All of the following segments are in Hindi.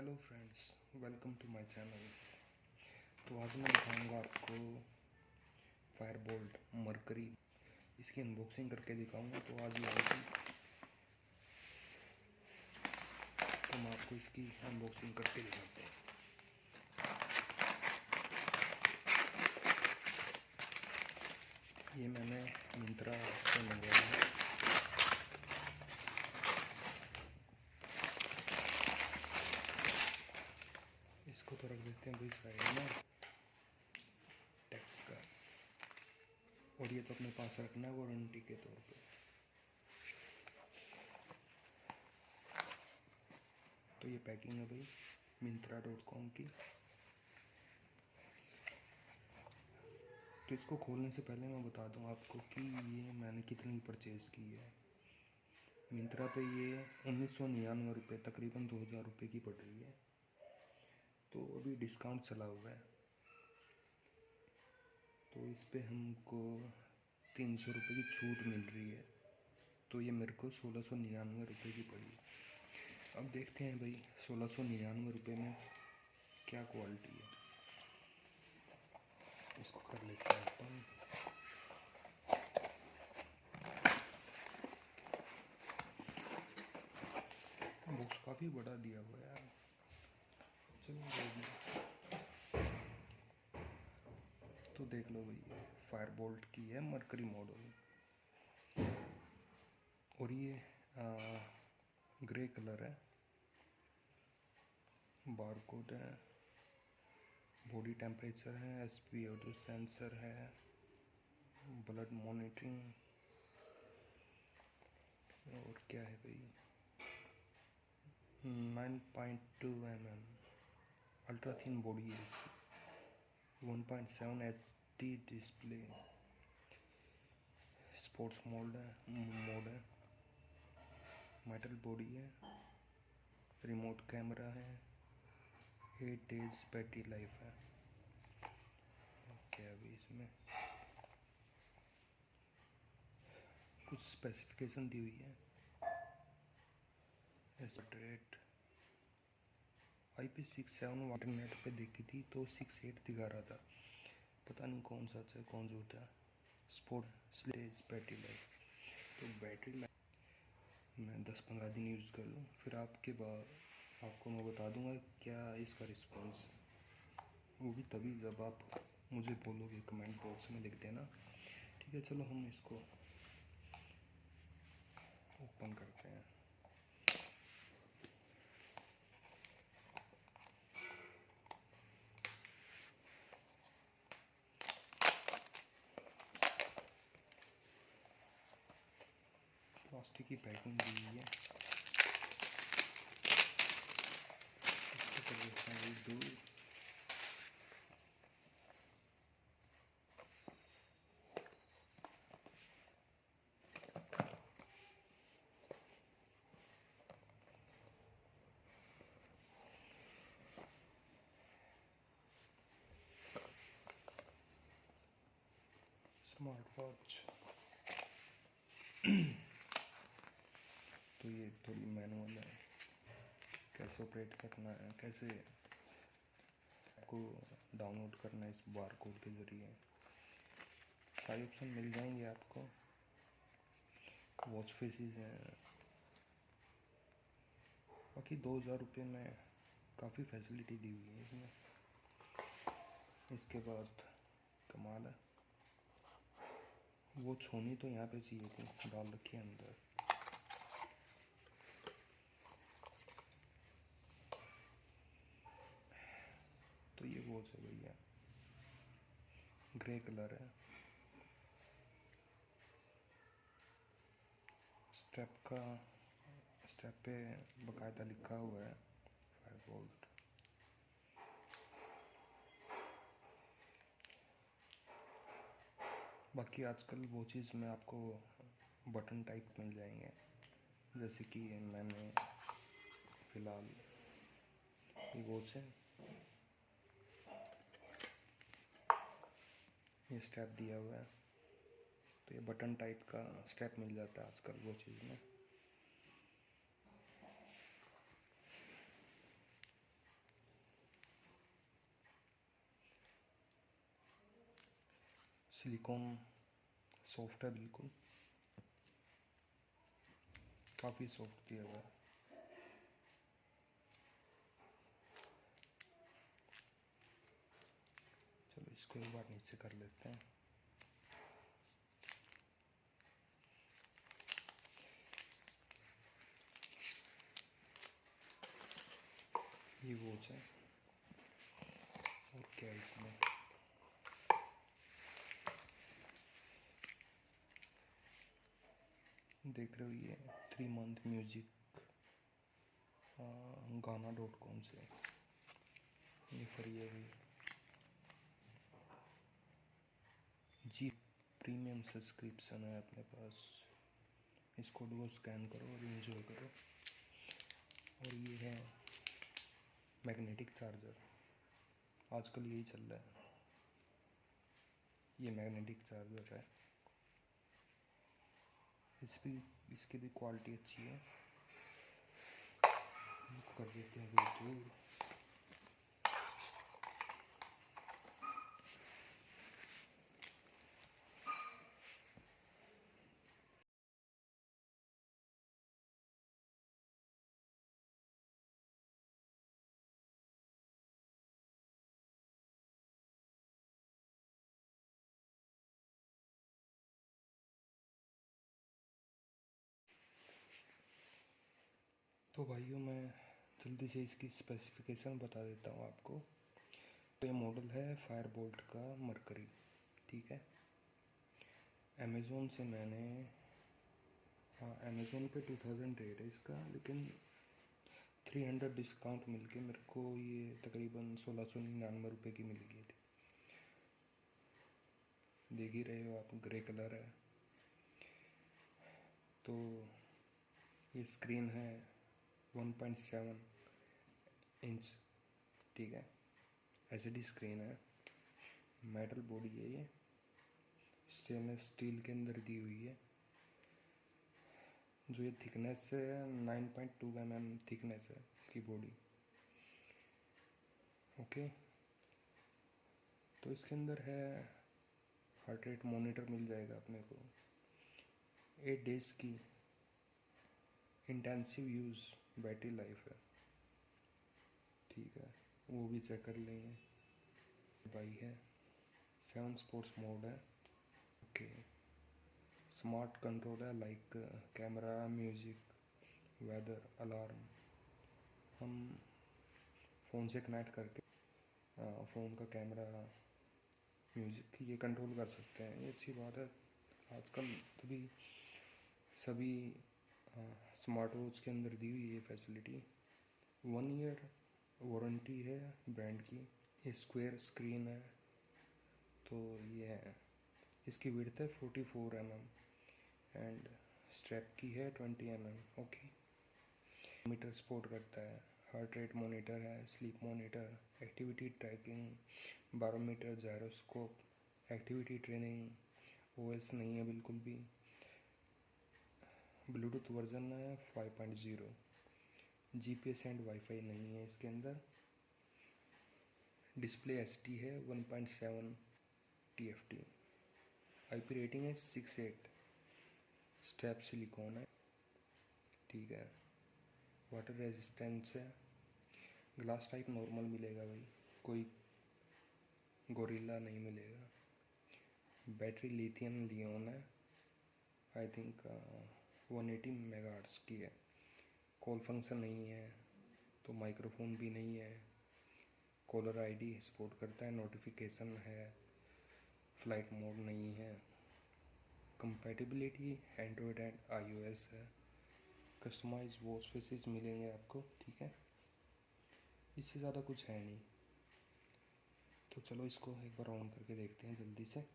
Hello friends, welcome to my channel. तो आज मैं दिखाऊंगा आपको फायरबोल्ट मरकरी, इसकी अनबॉक्सिंग करके दिखाऊंगा। तो आज ये आएगी तो मैं आपको इसकी अनबॉक्सिंग करके दिखाते हैं। ये मैंने मिंत्रा से मंगवाया है। इसको तो रख देते हैं भाई साइड में टैक्स का, और ये तो अपने पास रखना है वारंटी के तौर पे। तो ये पैकिंग है भाई Myntra.com की। तो इसको खोलने से पहले मैं बता दूं आपको कि ये मैंने कितनी परचेज़ की है। मिंत्रा पे ये 1999 रुपये, तकरीबन 2000 रुपये की पड़ रही है। तो अभी डिस्काउंट चला हुआ है, तो इस पे हमको 300 रुपये की छूट मिल रही है। तो ये मेरे को 1699 रुपये की पड़ी। अब देखते हैं भाई 1699 रुपये में क्या क्वालिटी है। इसको कर लेते हैं अपन। बॉक्स काफ़ी बड़ा दिया हुआ है यार। चलो तो देख लो भाई, फायरबोल्ट की है मरकरी मॉडल, और ये ग्रे कलर है। बारकोड है, बॉडी टेम्परेचर है, SpO2 सेंसर है, ब्लड मॉनिटरिंग, और क्या है भाई 9.2 mm अल्ट्रा थिन बॉडी है इसकी, 1.7 HD डिस्प्ले, स्पोर्ट्स मोड है, मेटल बॉडी है, रिमोट कैमरा है, 8 डेज बैटरी लाइफ है। क्या अभी इसमें कुछ स्पेसिफिकेशन दी हुई है। रेट IP67 इंटरनेट पे देखी थी तो 68 दिखा रहा था, पता नहीं कौन सच है कौन झूठा है। स्पोर्ट स्लेज बैटरी लाइफ, तो बैटरी लाइफ मैं 10-15 दिन यूज़ कर लूँ, फिर आपके बाद आपको मैं बता दूंगा क्या इसका रिस्पॉन्स। वो भी तभी जब आप मुझे बोलोगे, कमेंट बॉक्स में लिख देना। ठीक है, चलो हम इसको ओपन करते हैं। प्लास्टिक की पैकिंग दी हुई है, इसको कर देते हैं दूर। स्मार्ट वॉच तो ये थोड़ी मैनुअल है, कैसे ऑपरेट करना है, कैसे आपको डाउनलोड करना है इस बार कोड के ज़रिए। सारे ऑप्शन मिल जाएंगे आपको। वॉच फेसेस हैं, बाकी 2000 रुपये में काफ़ी फैसिलिटी दी हुई है इसमें। इसके बाद कमाल है, वो छोनी तो यहाँ पे चाहिए थी, डाल रखी है अंदर। तो ये वॉच है भैया, ग्रे कलर है। स्टेप पे बकायदा लिखा हुआ है फायरबोल्ट। बाकी आजकल वॉचेस में आपको बटन टाइप मिल जाएंगे, जैसे कि मैंने फ़िलहाल ये वॉच है, ये स्टेप दिया हुआ है, तो ये बटन टाइप का स्टेप मिल जाता है आजकल वॉचेस में। सिलिकॉन सॉफ्ट है बिल्कुल, काफ़ी सॉफ्ट किया हुआ है। चलो इसको एक बार नीचे कर लेते हैं। ये वॉच है, और क्या है इसमें, देख रहे हो ये 3 मंथ म्यूजिक गाना.com से ये फ्री है भी। जी प्रीमियम सब्सक्रिप्शन है अपने पास, इस कोड को स्कैन करो और इन्जॉय करो। और ये है मैग्नेटिक चार्जर, आजकल यही चल रहा है, ये मैग्नेटिक चार्जर है। इसकी भी क्वालिटी अच्छी है। कर देते हैं दूर। तो भाइयों मैं जल्दी से इसकी स्पेसिफिकेशन बता देता हूँ आपको। तो ये मॉडल है फायरबोल्ट का मरकरी, ठीक है। अमेज़ोन से मैंने, हाँ अमेज़ोन पे 2000 रेट है इसका, लेकिन 300 डिस्काउंट मिलके मेरे को ये तकरीबन 1699 रुपये की मिल गई थी। देख ही रहे हो आप, ग्रे कलर है। तो ये स्क्रीन है 1.7 इंच, ठीक है। एचडी स्क्रीन है, मेटल बॉडी है, ये स्टेनलेस स्टील के अंदर दी हुई है। जो ये थिकनेस है 9.2 mm थिकनेस है इसकी बॉडी, ओके। तो इसके अंदर है हार्ट रेट मॉनिटर मिल जाएगा अपने को, 8 डेज़ की इंटेंसिव यूज़ बैटरी लाइफ है, ठीक है, वो भी चेक कर लेंगे। भाई है 7 स्पोर्ट्स मोड है, ओके। स्मार्ट कंट्रोल है, like camera, music, weather, alarm. हम फ़ोन से कनेक्ट करके फ़ोन का कैमरा, म्यूज़िक ये कंट्रोल कर सकते हैं। ये अच्छी बात है, आजकल तभी सभी स्मार्ट वॉच के अंदर दी हुई है फैसिलिटी। 1 ईयर वारंटी है ब्रांड की। ये स्क्वायर स्क्रीन है, तो ये है, इसकी विड्थ है 44 mm एंड स्ट्रैप की है 20 mm, ओके। मीटर सपोर्ट करता है, हार्ट रेट मॉनिटर है, sleep monitor, activity trekking, barometer, gyroscope, activity training, OS नहीं है बिल्कुल भी, ब्लूटूथ वर्जन है 5.0, जीपीएस एंड वाईफाई नहीं है इसके अंदर। डिस्प्ले एचडी है 1.7 TFT, आईपी रेटिंग है 6.8, स्टेप सिलिकॉन है, ठीक है। वाटर रेजिस्टेंस है, ग्लास टाइप नॉर्मल मिलेगा भाई, कोई गोरिल्ला नहीं मिलेगा। बैटरी लिथियम लियोन है, आई थिंक 180 मेगाहर्ट्ज़ की है। कॉल फंक्शन नहीं है, तो माइक्रोफोन भी नहीं है। कॉलर आईडी सपोर्ट करता है, नोटिफिकेशन है, फ्लाइट मोड नहीं है। कंपैटिबिलिटी एंड्रॉयड एंड iOS है। कस्टमाइज वॉच फेसेस मिलेंगे आपको, ठीक है। इससे ज़्यादा कुछ है नहीं। तो चलो इसको एक बार ऑन करके देखते हैं जल्दी से।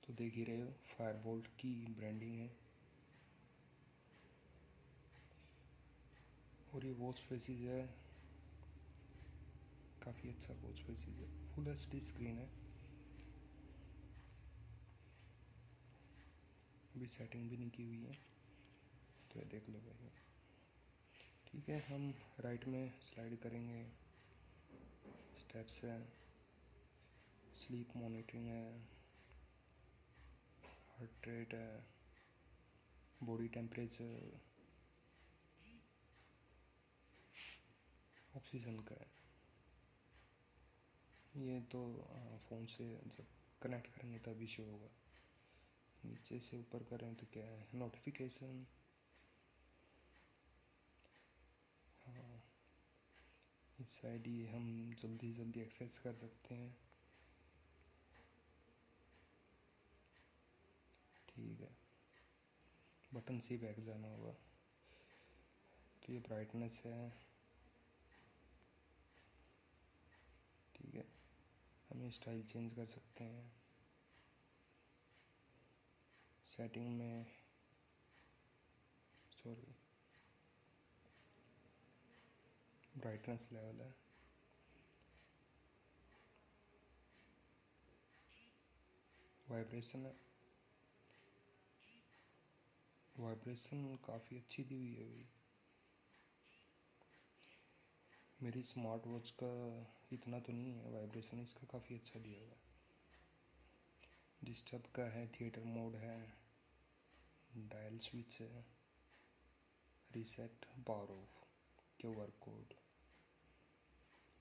तो देख ही रहे हो, फायरबोल्ट की ब्रांडिंग है, और ये वॉच फेसेस है, काफ़ी अच्छा वॉच फेसेस है, फुल एचडी स्क्रीन है। अभी सेटिंग भी नहीं की हुई है, तो ये देख लो भाई। ठीक है, हम राइट में स्लाइड करेंगे, स्टेप्स है, स्लीप मॉनिटरिंग है, हार्ट रेट है, बॉडी टेम्परेचर, ऑक्सीजन का है। ये तो फ़ोन से जब कनेक्ट करेंगे तभी शो होगा। नीचे से ऊपर करें तो क्या है, नोटिफिकेशन। हाँ, इस साइड ये हम जल्दी जल्दी एक्सेस कर सकते हैं। ठीक है, बटन से बैक जाना होगा। तो ये ब्राइटनेस है। ठीक है, हम ये स्टाइल चेंज कर सकते हैं। सेटिंग में सॉरी ब्राइटनेस लेवल है। वाइब्रेशन है, वाइब्रेशन काफ़ी अच्छी दी हुई है अभी। मेरी स्मार्ट वॉच का इतना तो नहीं है वाइब्रेशन, इसका काफ़ी अच्छा दिया हुआ है। डिस्टर्ब का है, थिएटर मोड है, डायल स्विच है, reset, power of, QR code.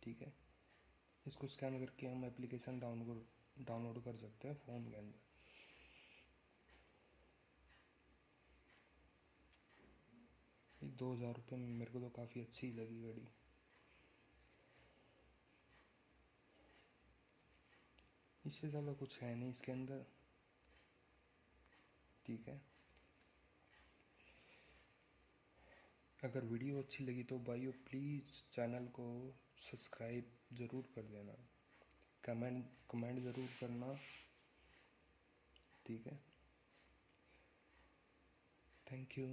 ठीक है, इसको स्कैन करके हम एप्लीकेशन डाउनलोड कर सकते हैं फ़ोन के अंदर। ये 2000 रुपये में मेरे को तो काफ़ी अच्छी लगी घड़ी। इससे ज़्यादा कुछ है नहीं इसके अंदर। ठीक है, अगर वीडियो अच्छी लगी तो भाइयों प्लीज़ चैनल को सब्सक्राइब ज़रूर कर देना, कमेंट ज़रूर करना। ठीक है, थैंक यू।